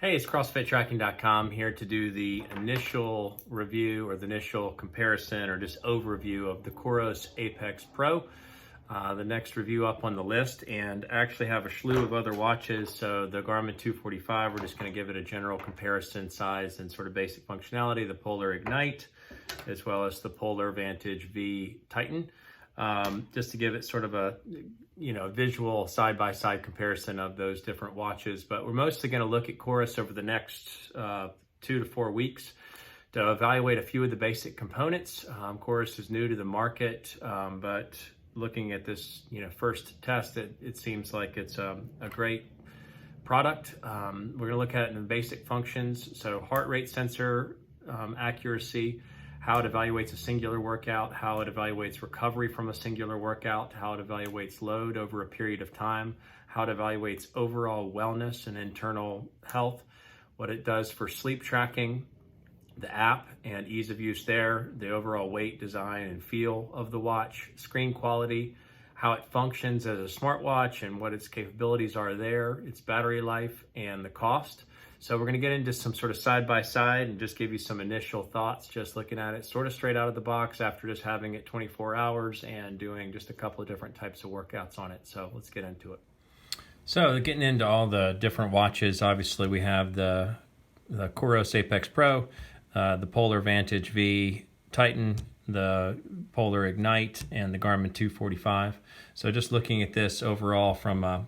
Hey, it's CrossFitTracking.com here to do the initial review or the initial comparison or just overview of the Coros Apex Pro. The next review up on the list, and I actually have a slew of other watches. So the Garmin 245, we're just going to give it a general comparison, size and sort of basic functionality. The Polar Ignite, as well as the Polar Vantage V Titan. Just to give it sort of a visual side-by-side comparison of those different watches. But we're mostly going to look at Coros over the next 2 to 4 weeks to evaluate a few of the basic components. Coros is new to the market, but looking at this first test, it seems like it's a great product. We're going to look at it in the basic functions. So heart rate sensor, accuracy, how it evaluates a singular workout, how it evaluates recovery from a singular workout, how it evaluates load over a period of time, how it evaluates overall wellness and internal health, what it does for sleep tracking, the app and ease of use there, the overall weight, design, and feel of the watch, screen quality, how it functions as a smartwatch and what its capabilities are there, its battery life, and the cost. So we're going to get into some sort of side-by-side and just give you some initial thoughts, just looking at it sort of straight out of the box after just having it 24 hours and doing just a couple of different types of workouts on it. So let's get into it. So getting into all the different watches, obviously we have the Coros Apex Pro, the Polar Vantage V Titan, the Polar Ignite, and the Garmin 245. So just looking at this overall from a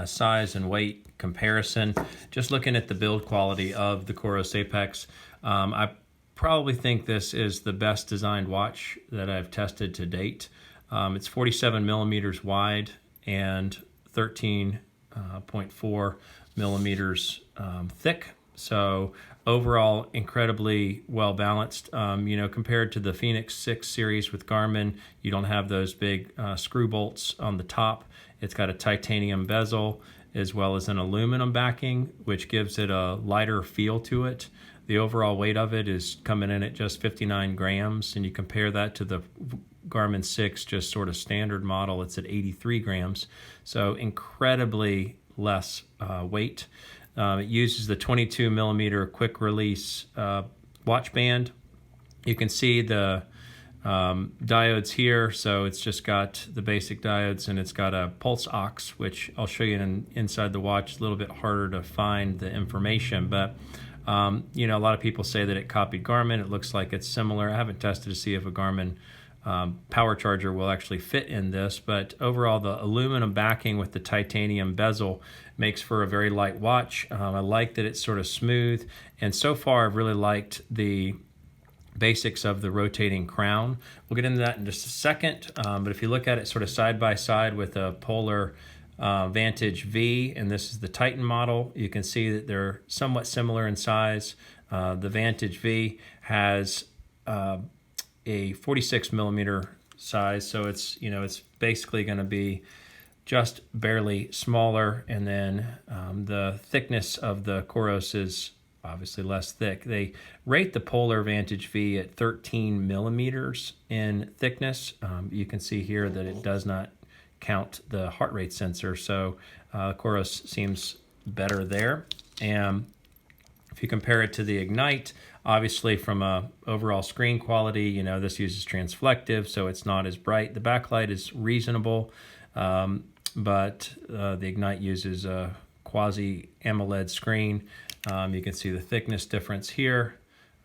size and weight comparison, just looking at the build quality of the Coros Apex, I probably think this is the best designed watch that I've tested to date. It's 47 millimeters wide and 13.4 millimeters thick. So overall, incredibly well balanced. Compared to the Phoenix 6 series with Garmin, you don't have those big screw bolts on the top. It's got a titanium bezel as well as an aluminum backing, which gives it a lighter feel to it. The overall weight of it is coming in at just 59 grams, and you compare that to the Garmin 6, just sort of standard model, it's at 83 grams. So incredibly less weight. It uses the 22 millimeter quick release watch band. You can see the diodes here, so it's just got the basic diodes, and it's got a pulse ox, which I'll show you inside the watch. It's a little bit harder to find the information, but a lot of people say that it copied Garmin. It looks like it's similar. I haven't tested to see if a Garmin power charger will actually fit in this, but overall the aluminum backing with the titanium bezel makes for a very light watch. I like that it's sort of smooth, and so far I've really liked the basics of the rotating crown. We'll get into that in just a second, but if you look at it sort of side by side with a Polar Vantage V, and this is the Titan model, you can see that they're somewhat similar in size. The Vantage V has a 46 millimeter size, so it's basically going to be just barely smaller, and then the thickness of the Coros is obviously less thick. They rate the Polar Vantage V at 13 millimeters in thickness. You can see here that it does not count the heart rate sensor, so Coros seems better there. And if you compare it to the Ignite, obviously from a overall screen quality, this uses transflective, so it's not as bright. The backlight is reasonable, but the Ignite uses a quasi AMOLED screen. You can see the thickness difference here.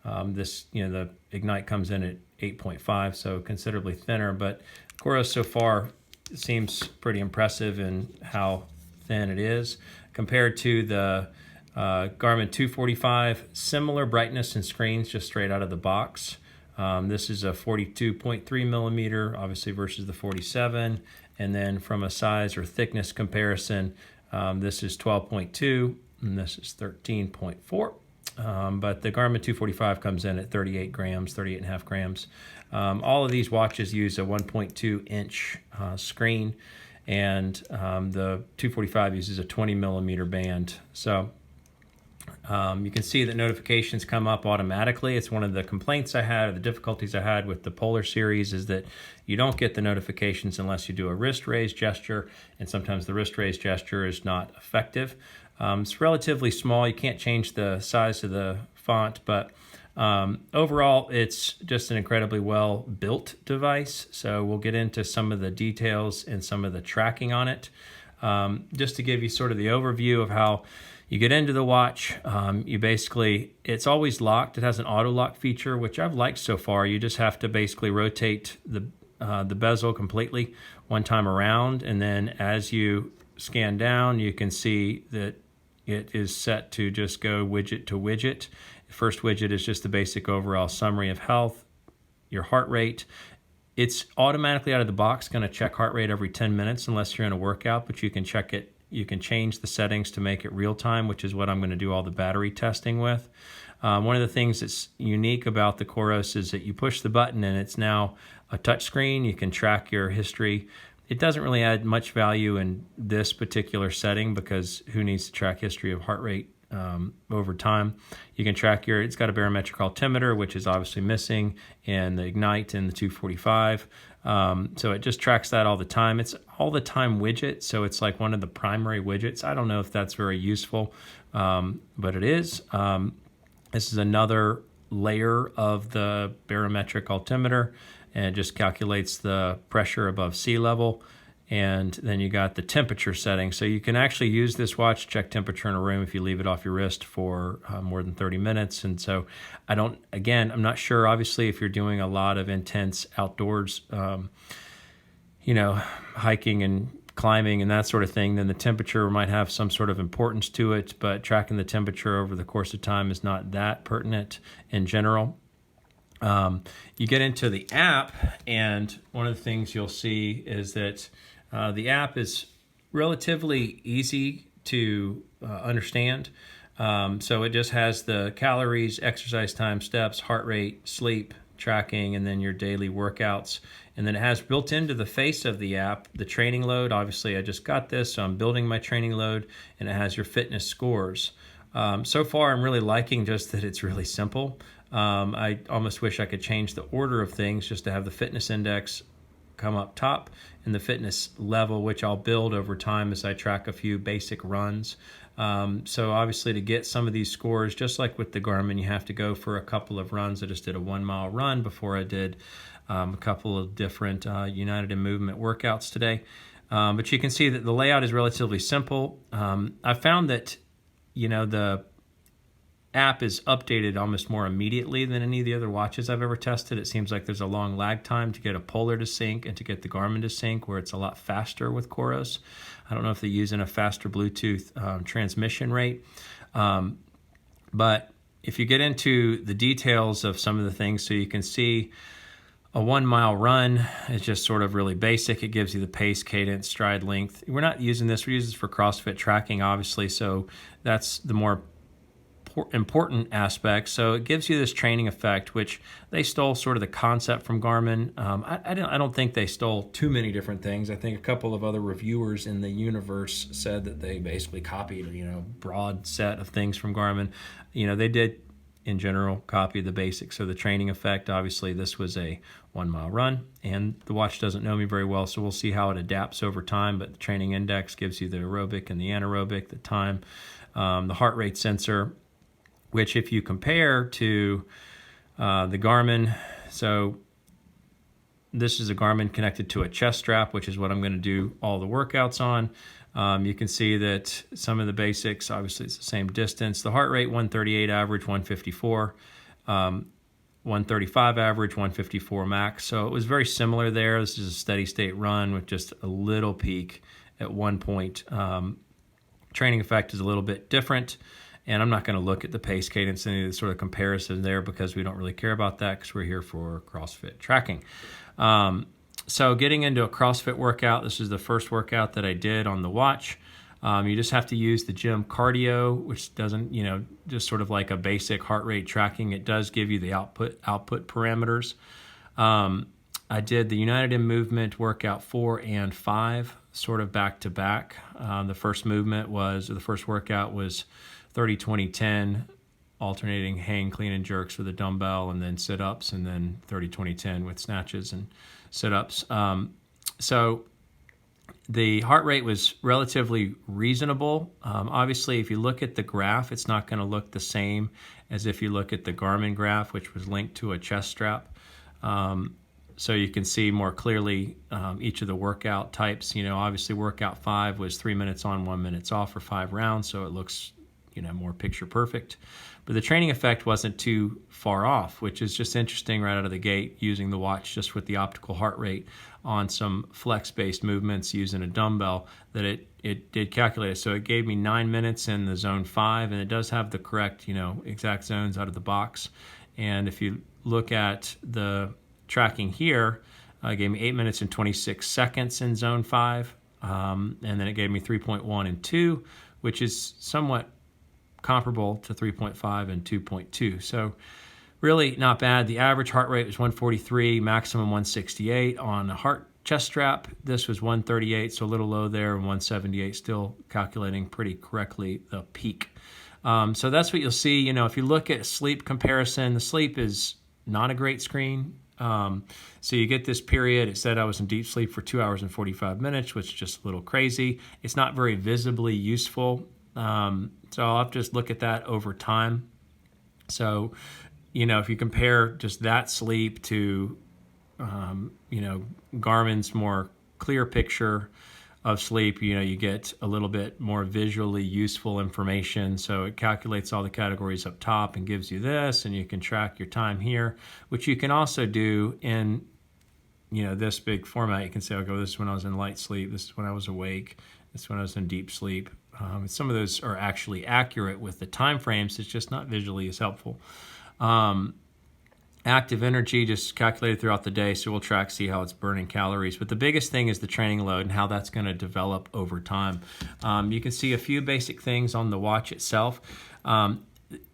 The Ignite comes in at 8.5, so considerably thinner, but Coros so far seems pretty impressive in how thin it is. Compared to the Garmin 245, similar brightness and screens just straight out of the box. This is a 42.3 millimeter, obviously, versus the 47. And then from a size or thickness comparison, this is 12.2 and this is 13.4. But the Garmin 245 comes in at 38 grams, 38.5 grams. All of these watches use a 1.2 inch screen, and the 245 uses a 20 millimeter band. So you can see that notifications come up automatically. It's one of the complaints I had, or the difficulties I had with the Polar series, is that you don't get the notifications unless you do a wrist raise gesture, and sometimes the wrist raise gesture is not effective. It's relatively small. You can't change the size of the font, but overall, it's just an incredibly well-built device. So we'll get into some of the details and some of the tracking on it. Just to give you sort of the overview of how you get into the watch, it's always locked. It has an auto lock feature, which I've liked so far. You just have to basically rotate the bezel completely one time around, and then as you scan down, you can see that it is set to just go widget to widget. The first widget is just the basic overall summary of health, your heart rate. It's automatically out of the box going to check heart rate every 10 minutes unless you're in a workout, but you can check it. You can change the settings to make it real time, which is what I'm going to do all the battery testing with. One of the things that's unique about the Coros is that you push the button and it's now a touch screen. You can track your history. It doesn't really add much value in this particular setting because who needs to track history of heart rate over time? You can track it's got a barometric altimeter, which is obviously missing, and the Ignite and the 245. So it just tracks that all the time. It's all the time widget, so it's like one of the primary widgets. I don't know if that's very useful, but it is. This is another layer of the barometric altimeter, and it just calculates the pressure above sea level. And then you got the temperature setting. So you can actually use this watch to check temperature in a room if you leave it off your wrist for more than 30 minutes. And so I'm not sure, obviously, if you're doing a lot of intense outdoors, hiking and climbing and that sort of thing, then the temperature might have some sort of importance to it. But tracking the temperature over the course of time is not that pertinent in general. You get into the app, and one of the things you'll see is that the app is relatively easy to understand. So it just has the calories, exercise time, steps, heart rate, sleep tracking, and then your daily workouts. And then it has built into the face of the app the training load. Obviously, I just got this, so I'm building my training load, and it has your fitness scores. So far, I'm really liking just that it's really simple. I almost wish I could change the order of things just to have the fitness index come up top and the fitness level, which I'll build over time as I track a few basic runs. So obviously to get some of these scores, just like with the Garmin, you have to go for a couple of runs. I just did a 1 mile run before I did a couple of different United in Movement workouts today. But you can see that the layout is relatively simple. I found that, the app is updated almost more immediately than any of the other watches I've ever tested. It seems like there's a long lag time to get a Polar to sync and to get the Garmin to sync, where it's a lot faster with Coros. I don't know if they're using a faster Bluetooth transmission rate. But if you get into the details of some of the things, so you can see a 1 mile run is just sort of really basic. It gives you the pace, cadence, stride length. We're not using this. We use this for CrossFit tracking, obviously. So that's the more important aspect. So it gives you this training effect, which they stole sort of the concept from Garmin. I don't think they stole too many different things. I think a couple of other reviewers in the universe said that they basically copied, broad set of things from Garmin. They did in general copy the basics of the training effect. Obviously, this was a 1 mile run, and the watch doesn't know me very well, so we'll see how it adapts over time. But the training index gives you the aerobic and the anaerobic, the time, the heart rate sensor, which if you compare to the Garmin, so this is a Garmin connected to a chest strap, which is what I'm going to do all the workouts on. You can see that some of the basics, obviously it's the same distance. The heart rate, 138 average, 154, 135 average, 154 max. So it was very similar there. This is a steady state run with just a little peak at one point. Training effect is a little bit different. And I'm not going to look at the pace, cadence, any of the sort of comparison there because we don't really care about that because we're here for CrossFit tracking. So getting into a CrossFit workout, this is the first workout that I did on the watch. You just have to use the gym cardio, which doesn't, just sort of like a basic heart rate tracking. It does give you the output parameters. I did the United in Movement workout 4 and 5, sort of back to back. The first workout was 30, 20, 10, alternating hang, clean, and jerks with a dumbbell, and then sit-ups, and then 30, 20, 10 with snatches and sit-ups. So The heart rate was relatively reasonable. Obviously, if you look at the graph, it's not going to look the same as if you look at the Garmin graph, which was linked to a chest strap. So you can see more clearly each of the workout types. Obviously workout 5 was 3 minutes on, 1 minute off for 5 rounds, so it looks more picture perfect. But the training effect wasn't too far off, which is just interesting right out of the gate, using the watch just with the optical heart rate on some flex-based movements using a dumbbell, that it did calculate it. So it gave me 9 minutes in the zone 5, and it does have the correct exact zones out of the box. And if you look at the tracking here, it gave me 8 minutes and 26 seconds in zone 5, and then it gave me 3.1 and 2, which is somewhat comparable to 3.5 and 2.2. So really not bad. The average heart rate was 143, maximum 168 on a chest strap. This was 138, so a little low there, and 178, still calculating pretty correctly the peak. So that's what you'll see. If you look at sleep comparison, the sleep is not a great screen. So you get this period. It said I was in deep sleep for 2 hours and 45 minutes, which is just a little crazy. It's not very visibly useful. So I'll have to just look at that over time. So, if you compare just that sleep to, Garmin's more clear picture of sleep, you get a little bit more visually useful information. So it calculates all the categories up top and gives you this, and you can track your time here, which you can also do in, this big format. You can say, okay, this is when I was in light sleep. This is when I was awake. This is when I was in deep sleep. Some of those are actually accurate with the time frames. It's just not visually as helpful. Active energy just calculated throughout the day, so we'll track, see how it's burning calories. But the biggest thing is the training load and how that's going to develop over time. You can see a few basic things on the watch itself.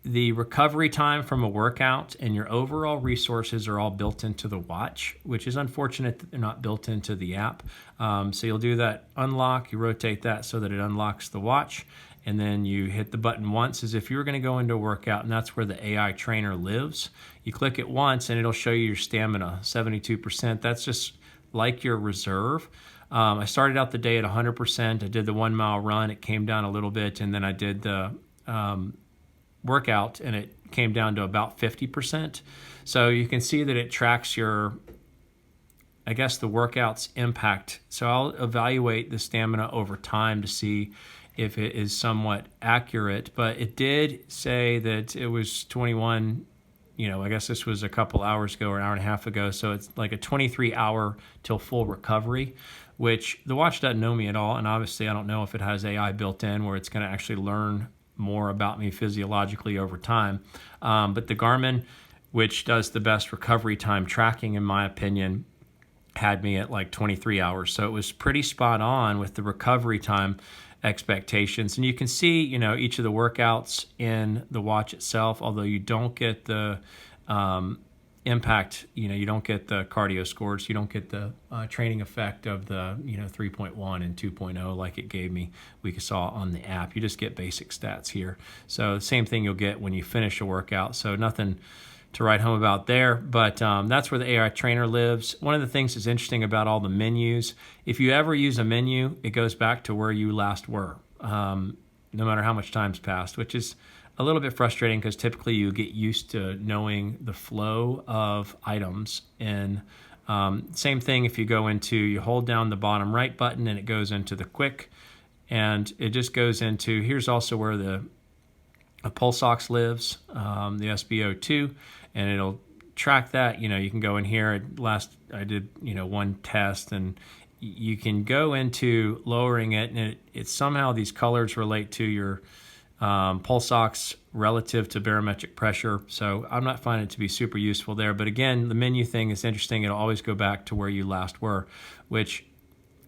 The recovery time from a workout and your overall resources are all built into the watch, which is unfortunate that they're not built into the app. So you'll do that unlock, you rotate that so that it unlocks the watch, and then you hit the button once as if you were going to go into a workout, and that's where the AI trainer lives. You click it once and it'll show you your stamina, 72%. That's just like your reserve. I started out the day at 100%. I did the 1 mile run. It came down a little bit, and then I did the workout, and it came down to about 50%. So you can see that it tracks the workout's impact. So I'll evaluate the stamina over time to see if it is somewhat accurate, but it did say that it was 21, I guess this was a couple hours ago or an hour and a half ago. So it's like a 23-hour till full recovery, which the watch doesn't know me at all. And obviously I don't know if it has AI built in where it's going to actually learn more about me physiologically over time. But the Garmin, which does the best recovery time tracking, in my opinion, had me at like 23 hours. So it was pretty spot on with the recovery time expectations. And you can see, each of the workouts in the watch itself, although you don't get the impact, you don't get the cardio scores, you don't get the training effect of the 3.1 and 2.0 like it gave me, we saw on the app. You just get basic stats here. So same thing you'll get when you finish a workout. So nothing to write home about there, but that's where the AI trainer lives. One of the things that's interesting about all the menus, if you ever use a menu, it goes back to where you last were, no matter how much time's passed, which is a little bit frustrating because typically you get used to knowing the flow of items. And same thing if you go into, you hold down the bottom right button and it goes into the quick, and it just goes into, here's also where the pulse ox lives, the SBO2, and it'll track that. You can go in here. I did one test, and you can go into lowering it, and it's somehow these colors relate to your pulse ox relative to barometric pressure. So I'm not finding it to be super useful there. But again, the menu thing is interesting. It'll always go back to where you last were, which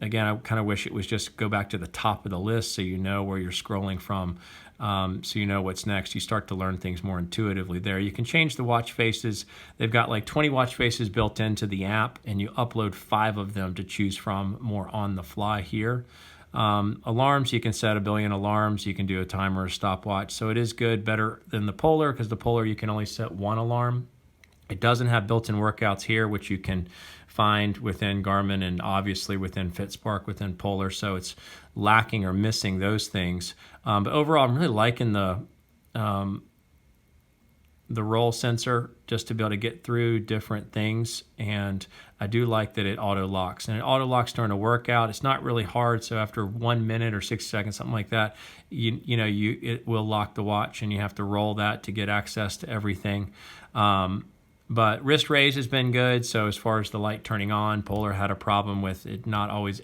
again, I kind of wish it was just go back to the top of the list so you know where you're scrolling from, so you know what's next. You start to learn things more intuitively there. You can change the watch faces. They've got like 20 watch faces built into the app, and you upload 5 of them to choose from more on the fly here. Alarms, you can set 1 billion alarms. You can do a timer or stopwatch. So it is good, better than the Polar, because the Polar you can only set 1 alarm. It doesn't have built-in workouts here, which you can find within Garmin and obviously within FitSpark, within Polar. So it's lacking or missing those things. But overall, I'm really liking the roll sensor just to be able to get through different things. And I do like that it auto locks, and it auto locks during a workout. It's not really hard. So after 1 minute or 6 seconds, something like that, it will lock the watch, and you have to roll that to get access to everything. But wrist raise has been good. So as far as the light turning on, Polar had a problem with it not always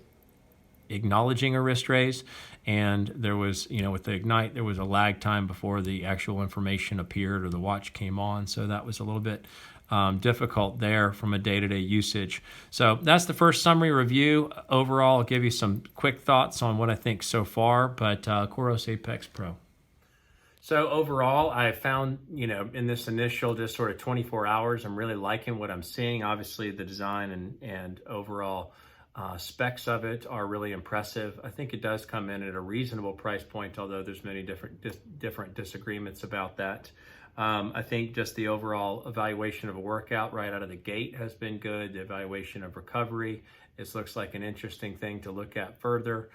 acknowledging a wrist raise, and there was, with the Ignite, there was a lag time before the actual information appeared or the watch came on. So that was a little bit difficult there from a day-to-day usage. So that's the first summary review. Overall, I'll give you some quick thoughts on what I think so far, but Coros Apex Pro. So overall, I found, in this initial just sort of 24 hours, I'm really liking what I'm seeing. Obviously, the design and overall specs of it are really impressive. I think it does come in at a reasonable price point, although there's many different disagreements about that. I think just the overall evaluation of a workout right out of the gate has been good. The evaluation of recovery, it looks like an interesting thing to look at further.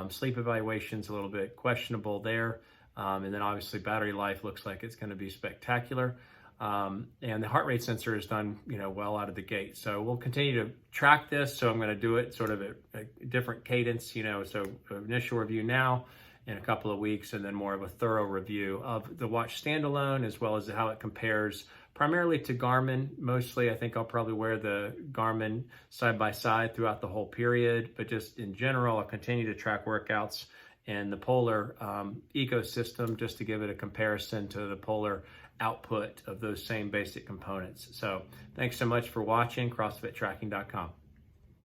Sleep evaluation's a little bit questionable there. And then obviously battery life looks like it's going to be spectacular. And the heart rate sensor is done, well out of the gate. So we'll continue to track this. So I'm going to do it sort of at a different cadence, so initial review now in a couple of weeks, and then more of a thorough review of the watch standalone, as well as how it compares primarily to Garmin. Mostly, I think I'll probably wear the Garmin side by side throughout the whole period, but just in general, I'll continue to track workouts and the Polar ecosystem, just to give it a comparison to the Polar output of those same basic components. So thanks so much for watching, CrossFitTracking.com.